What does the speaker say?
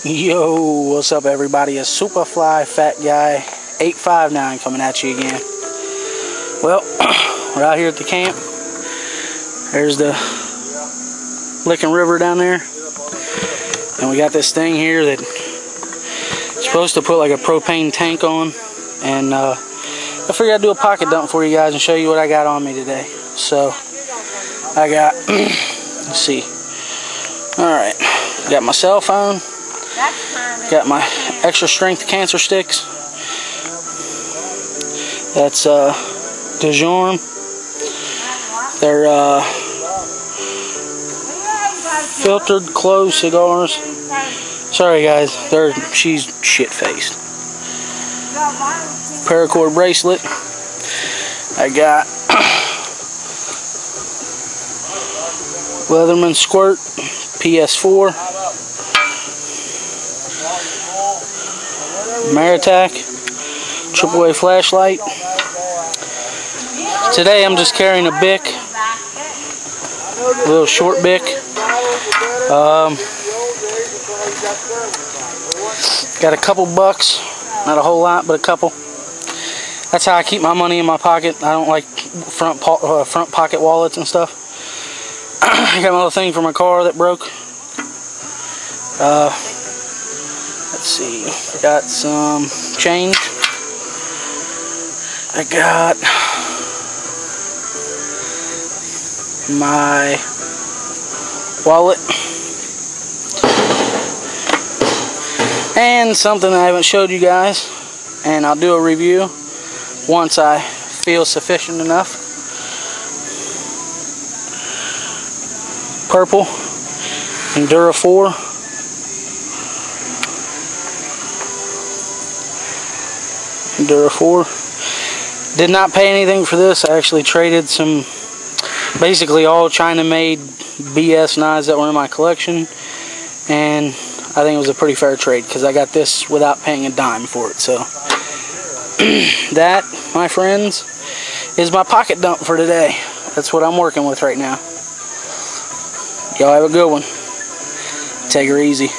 Yo, what's up everybody? It's Superfly Fat Guy 859 coming at you again. Well, we're out here at the camp. There's the Licking River down there. And we got this thing here that it's supposed to put like a propane tank on. And I figured I'd do a pocket dump for you guys and show you what I got on me today. So, I got, let's see. Alright, got my cell phone. Got my extra strength cancer sticks. That's DeJorme. They're filtered clove cigars. Sorry guys, she's shit faced. Paracord bracelet. I got Leatherman Squirt PS4. Maritac AAA flashlight. Today I'm just carrying a Bic, a little short Bic. Got a couple bucks, not a whole lot, but a couple. That's how I keep my money in my pocket. I don't like front pocket wallets and stuff. I got my little thing for my car that broke. Let's see, got some change. I got my wallet. And something I haven't showed you guys, and I'll do a review once I feel sufficient enough. Purple Endura 4. Endura 4. Did not pay anything for this. I actually traded some, basically all China-made BS knives that were in my collection, and I think it was a pretty fair trade because I got this without paying a dime for it. So that, my friends, is my pocket dump for today. That's what I'm working with right now. Y'all have a good one. Take her easy.